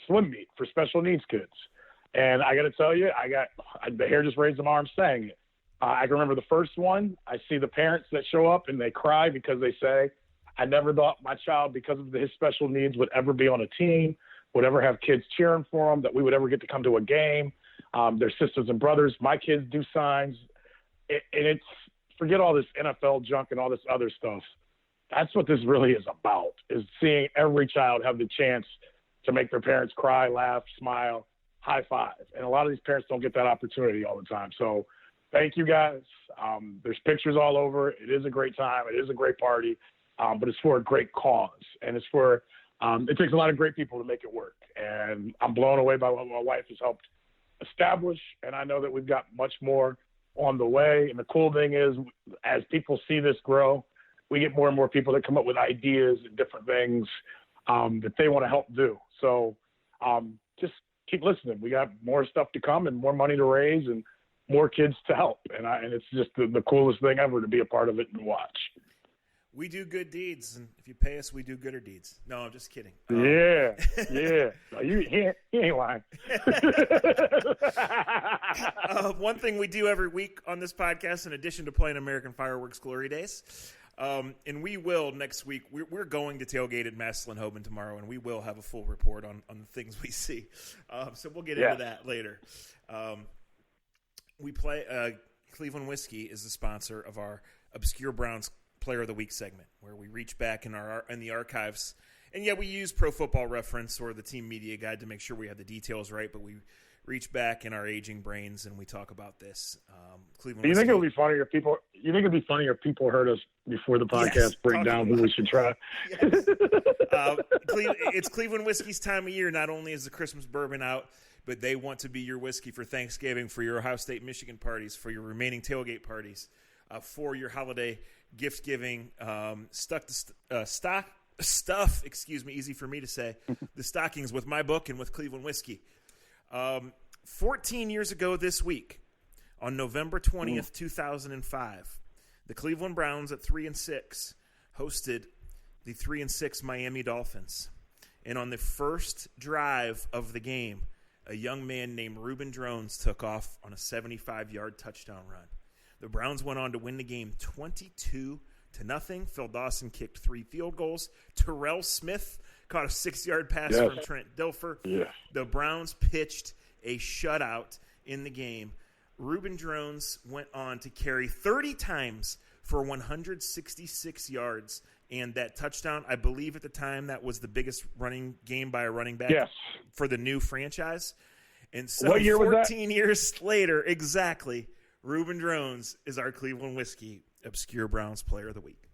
swim meet for special needs kids. And I got to tell you, the hair just raised my arm saying it. I can remember the first one. I see the parents that show up and they cry because they say, I never thought my child, because of his special needs, would ever be on a team, would ever have kids cheering for him, that we would ever get to come to a game. Their sisters and brothers. My kids do signs. And it's, forget all this NFL junk and all this other stuff. That's what this really is about, is seeing every child have the chance to make their parents cry, laugh, smile, high five. And a lot of these parents don't get that opportunity all the time. So thank you guys. There's pictures all over. It is a great time. It is a great party, but it's for a great cause. And it's for, it takes a lot of great people to make it work. And I'm blown away by what my wife has helped establish. And I know that we've got much more on the way. And the cool thing is, as people see this grow, we get more and more people that come up with ideas and different things that they want to help do. So just keep listening. We got more stuff to come and more money to raise and more kids to help. And it's just the coolest thing ever to be a part of it and watch. We do good deeds, and if you pay us, we do gooder deeds. No, I'm just kidding. Yeah. No, he ain't lying. One thing we do every week on this podcast, in addition to playing American Fireworks Glory Days, and we will next week, we're going to tailgate at Massillon-Hoban tomorrow, and we will have a full report on the things we see. So we'll get into that later. We play Cleveland Whiskey is the sponsor of our Obscure Browns Player of the Week segment, where we reach back in the archives, and we use Pro Football Reference or the Team Media Guide to make sure we have the details right, but we reach back in our aging brains and we talk about this. Cleveland. You think it would be funnier if people? You think it'd be funnier if people heard us before the podcast break down who we should try? Yes. It's Cleveland Whiskey's time of year. Not only is the Christmas bourbon out, but they want to be your whiskey for Thanksgiving, for your Ohio State, Michigan parties, for your remaining tailgate parties, for your holiday gift giving, stuff. Excuse me, easy for me to say. The stockings with my book and with Cleveland Whiskey. 14 years ago this week, on November 20th, 2005, the Cleveland Browns at 3-6 hosted the 3-6 Miami Dolphins. And on the first drive of the game, a young man named Reuben Drones took off on a 75-yard touchdown run. The Browns went on to win the game 22-0. Phil Dawson kicked 3 field goals. Terrell Smith caught a 6-yard pass from Trent Dilfer. Yeah. The Browns pitched a shutout in the game. Reuben Drones went on to carry 30 times for 166 yards. And that touchdown, I believe at the time, that was the biggest running game by a running back for the new franchise. And so what year 14 years later, exactly, Reuben Drones is our Cleveland Whiskey Obscure Browns Player of the Week.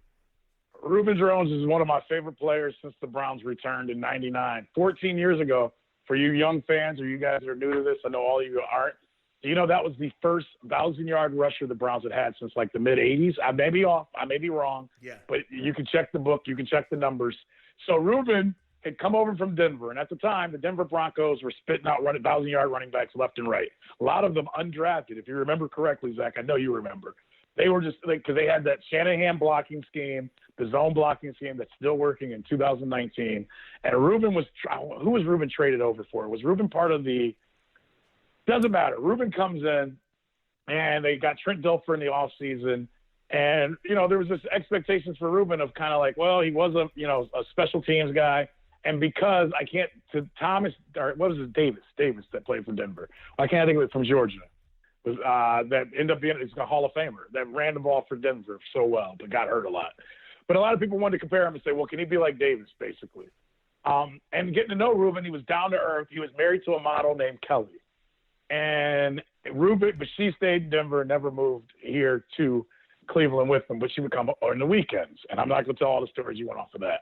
Reuben Drones is one of my favorite players since the Browns returned in '99. 14 years ago, for you young fans or you guys that are new to this, I know all of you aren't. Do you know that was the first 1,000-yard rusher the Browns had since like the mid-'80s? I may be off. I may be wrong. Yeah. But you can check the book. You can check the numbers. So Reuben had come over from Denver. And at the time, the Denver Broncos were spitting out 1,000-yard running backs left and right. A lot of them undrafted. If you remember correctly, Zach, I know you remember. They were just because they had that Shanahan blocking scheme, the zone blocking scheme that's still working in 2019. And Reuben who was Reuben traded over for? Was Reuben part of the – doesn't matter. Reuben comes in, and they got Trent Dilfer in the offseason. And, there was this expectations for Reuben of kind of like, well, he was a special teams guy. And because Davis that played for Denver. I can't think of it from Georgia. That ended up being a Hall of Famer that ran the ball for Denver so well, but got hurt a lot. But a lot of people wanted to compare him and say, well, can he be like Davis, basically? And getting to know Reuben, he was down to earth. He was married to a model named Kelly. And Reuben, but she stayed in Denver and never moved here to Cleveland with them, but she would come on the weekends. And I'm not going to tell all the stories you went off of that.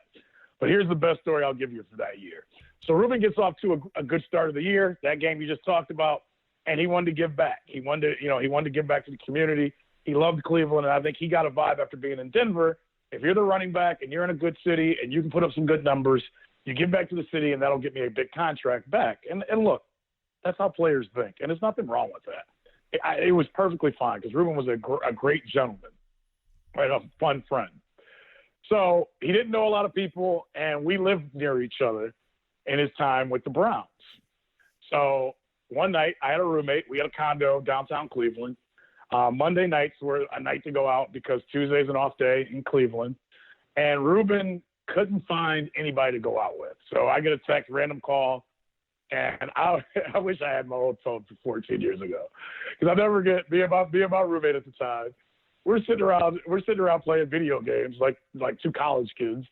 But here's the best story I'll give you for that year. So Reuben gets off to a good start of the year, that game you just talked about, and he wanted to give back. He wanted to give back to the community. He loved Cleveland, and I think he got a vibe after being in Denver. If you're the running back and you're in a good city and you can put up some good numbers, you give back to the city, and that'll get me a big contract back. And look, that's how players think, and there's nothing wrong with that. It was perfectly fine because Reuben was a great gentleman, right? A fun friend. So he didn't know a lot of people, and we lived near each other in his time with the Browns. So one night I had a roommate. We had a condo downtown Cleveland. Monday nights were a night to go out because Tuesday's an off day in Cleveland. And Reuben couldn't find anybody to go out with. So I get a text, random call. And I wish I had my old phone from 14 years ago, because I'll never be my roommate at the time. We're sitting around playing video games like two college kids,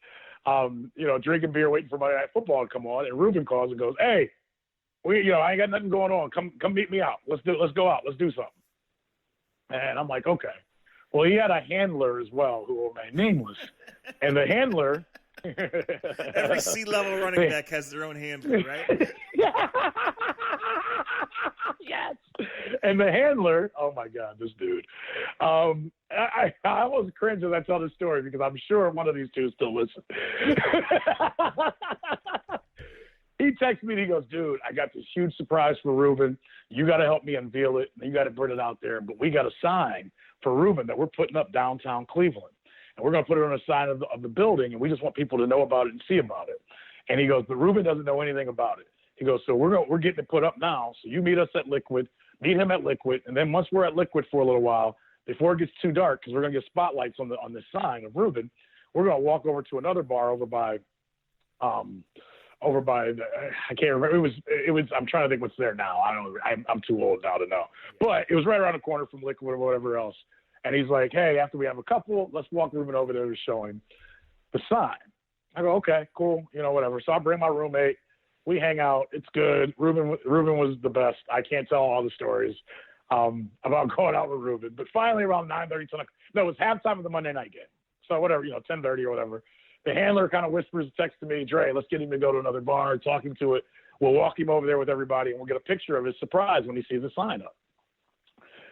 drinking beer, waiting for Monday Night Football to come on. And Reuben calls and goes, "Hey, I ain't got nothing going on. Come meet me out. Let's go out. Let's do something." And I'm like, okay. Well, he had a handler as well who will remain nameless, and the handler. Every C-level running back has their own handler, right? Yes. And the handler, oh my God, this dude. I almost cringe as I tell this story because I'm sure one of these two still listen. He texts me and he goes, "Dude, I got this huge surprise for Reuben. You got to help me unveil it. You got to put it out there, but we got a sign for Reuben that we're putting up downtown Cleveland." and we're going to put it on the sign of the building, and we just want people to know about it and see about it. And he goes, but Ruben doesn't know anything about it. He goes, so we're getting it put up now. So you meet us at Liquid, meet him at Liquid, and then once we're at Liquid for a little while, before it gets too dark, because we're going to get spotlights on the sign of Ruben, we're going to walk over to another bar over by I can't remember. It was. I'm trying to think what's there now. I don't know. I'm too old now to know. But it was right around the corner from Liquid or whatever else. And he's like, hey, after we have a couple, let's walk Ruben over there to show him the sign. I go, okay, cool, whatever. So I bring my roommate. We hang out. It's good. Ruben was the best. I can't tell all the stories about going out with Ruben. But finally, around 9:30, 10 o'clock. No, it was halftime of the Monday night game. So whatever, 10:30 or whatever. The handler kind of whispers a text to me, Dre, let's get him to go to another bar, talk him to it. We'll walk him over there with everybody, and we'll get a picture of his surprise when he sees the sign up.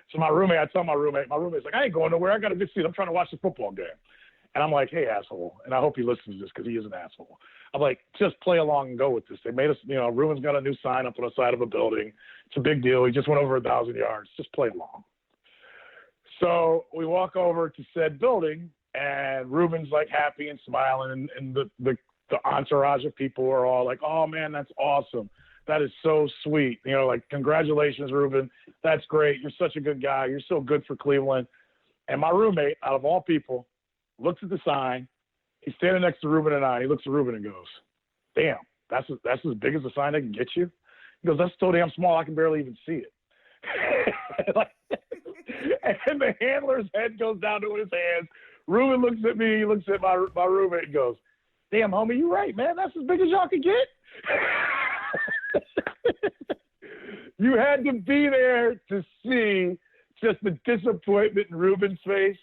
So I tell my roommate's like, I ain't going nowhere. I got a good seat. I'm trying to watch the football game. And I'm like, hey, asshole. And I hope he listens to this because he is an asshole. I'm like, just play along and go with this. They made us, Ruben's got a new sign up on the side of a building. It's a big deal. He just went over 1,000 yards. Just play along. So we walk over to said building, and Ruben's like happy and smiling, and the entourage of people are all like, oh man, that's awesome. That is so sweet. Like, congratulations, Ruben. That's great. You're such a good guy. You're so good for Cleveland. And my roommate, out of all people, looks at the sign. He's standing next to Ruben and I. He looks at Ruben and goes, damn, that's as big as the sign they can get you? He goes, that's so damn small I can barely even see it. And the handler's head goes down to his hands. Ruben looks at me, he looks at my roommate and goes, damn, homie, you right, man. That's as big as y'all could get. You had to be there to see just the disappointment in Ruben's face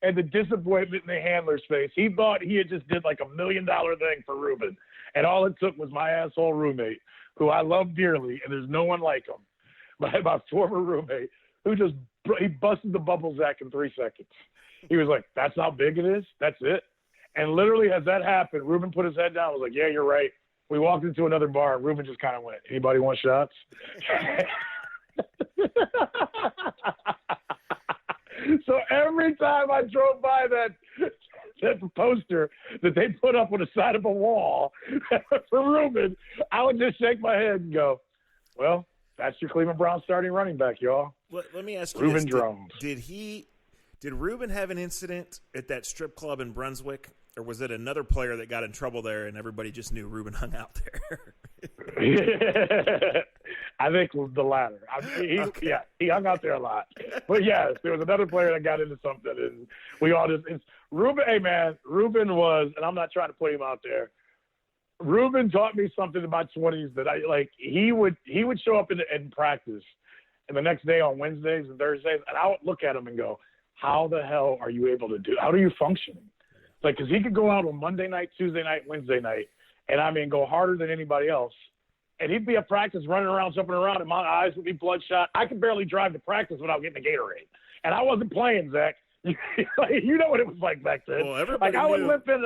and the disappointment in the handler's face. He thought he had just did like $1 million thing for Ruben. And all it took was my asshole roommate, who I love dearly, and there's no one like him, my former roommate, who he busted the bubble sack in 3 seconds. He was like, that's how big it is? That's it? And literally, as that happened, Ruben put his head down. I was like, yeah, you're right. We walked into another bar, and Ruben just kind of went, anybody want shots? So every time I drove by that poster that they put up on the side of a wall for Ruben, I would just shake my head and go, well, that's your Cleveland Browns starting running back, y'all. Let me ask you Ruben this. Drones. Did Ruben have an incident at that strip club in Brunswick, or was it another player that got in trouble there and everybody just knew Ruben hung out there? I think it was the latter. He hung out there a lot. But yes, there was another player that got into something, and we all Ruben. Hey man, Ruben was, and I'm not trying to put him out there. Ruben taught me something in my 20s that I like. He would show up in practice, and the next day on Wednesdays and Thursdays, and I would look at him and go, how the hell are you able to do? How are you functioning? Like, because he could go out on Monday night, Tuesday night, Wednesday night, and go harder than anybody else. And he'd be at practice running around, jumping around, and my eyes would be bloodshot. I could barely drive to practice without getting a Gatorade. And I wasn't playing, Zach. You know what it was like back then. Well, everybody I would limp in.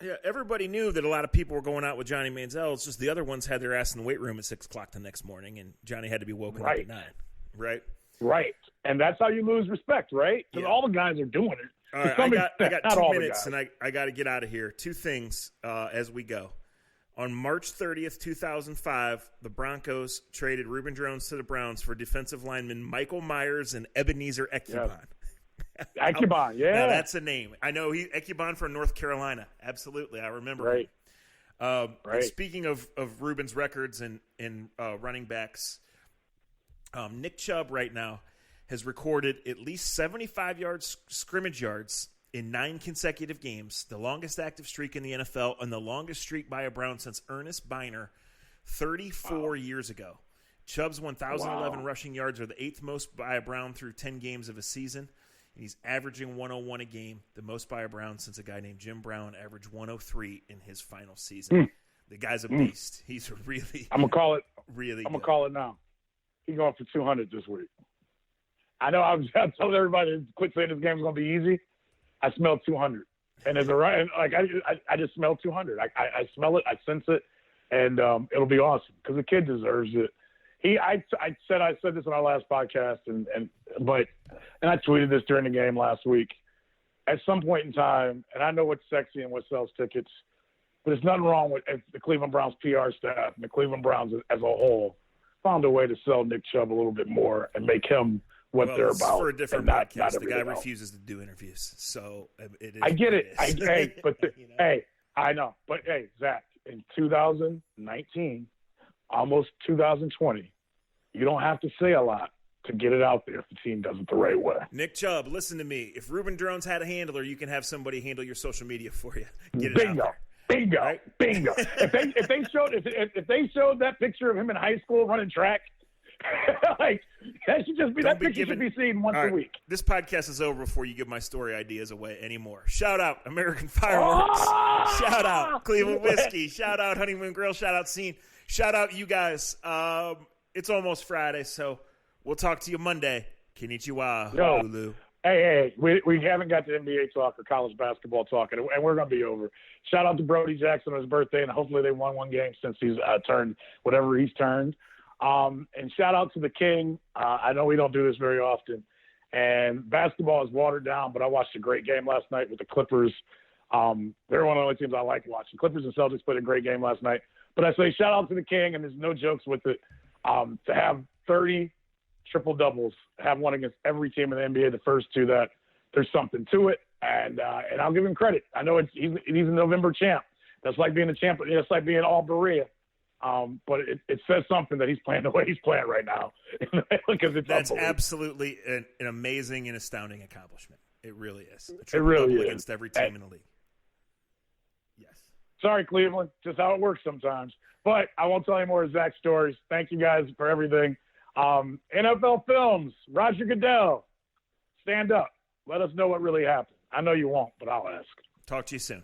Yeah, everybody knew that a lot of people were going out with Johnny Manziel. It's just the other ones had their ass in the weight room at 6 o'clock the next morning, and Johnny had to be woken up at 9. Right? Right. And that's how you lose respect, right? Because all the guys are doing it. All right, I got 2 minutes, and I got to get out of here. 2 things as we go. On March 30th, 2005, the Broncos traded Ruben Drones to the Browns for defensive lineman Michael Myers and Ebenezer Ekubon. Yes. Ekubon, yeah. Now, that's a name. I know Ekubon from North Carolina. Absolutely, I remember. Right. And speaking of Ruben's records and running backs, Nick Chubb right now has recorded at least 75 yards scrimmage yards in 9 consecutive games, the longest active streak in the NFL, and the longest streak by a Brown since Ernest Biner 34 years ago. Chubb's 1,011 rushing yards are the 8th most by a Brown through 10 games of a season, and he's averaging 101 a game, the most by a Brown since a guy named Jim Brown averaged 103 in his final season. The guy's a beast. He's really I'm going to call it. Really I'm going to call it now. He's going for 200 this week. I know I'm telling everybody to quit saying this game's going to be easy. I smell 200, and as a right, like I just smell 200. I smell it, I sense it, and it'll be awesome because the kid deserves it. I said this in our last podcast, and I tweeted this during the game last week. at some point in time, and I know what's sexy and what sells tickets, but there's nothing wrong with the Cleveland Browns PR staff and the Cleveland Browns as a whole found a way to sell Nick Chubb a little bit more and make him what they're about. For a different podcast, the guy refuses to do interviews, so it is. I get it. Hey, I know, but hey, Zach, in 2019, almost 2020, you don't have to say a lot to get it out there if the team does it the right way. Nick Chubb, listen to me. If Ruben Drones had a handler, you can have somebody handle your social media for you. Get it Bingo. out there. Bingo, right? Bingo. if they showed that picture of him in high school running track, like that should just be that picture should be seen once a week. This podcast is over before you give my story ideas away anymore. Shout out American Fireworks. Shout out Cleveland Whiskey. Shout out Honeymoon Grill. Shout out Scene. Shout out you guys. It's almost Friday, so we'll talk to you Monday. Konnichiwa. Hulu. Hey, we haven't got to NBA talk or college basketball talk, and we're going to be over. Shout out to Brody Jackson on his birthday, and hopefully they won one game since he's turned whatever he's turned. And shout out to the King. I know we don't do this very often, and basketball is watered down, but I watched a great game last night with the Clippers. They're one of the only teams I like watching. Clippers and Celtics played a great game last night. But I say shout out to the King, and there's no jokes with it. To have 30 triple-doubles, have one against every team in the NBA, the first two, that there's something to it, and I'll give him credit. I know he's a November champ. That's like being a champ. It's like being all Berea. But it says something that he's playing the way he's playing right now. That's absolutely an amazing and astounding accomplishment. It really is. It really is. Against every team in the league. Yes. Sorry, Cleveland. Just how it works sometimes. But I won't tell any more of Zach's stories. Thank you guys for everything. NFL Films, Roger Goodell, stand up. Let us know what really happened. I know you won't, but I'll ask. Talk to you soon.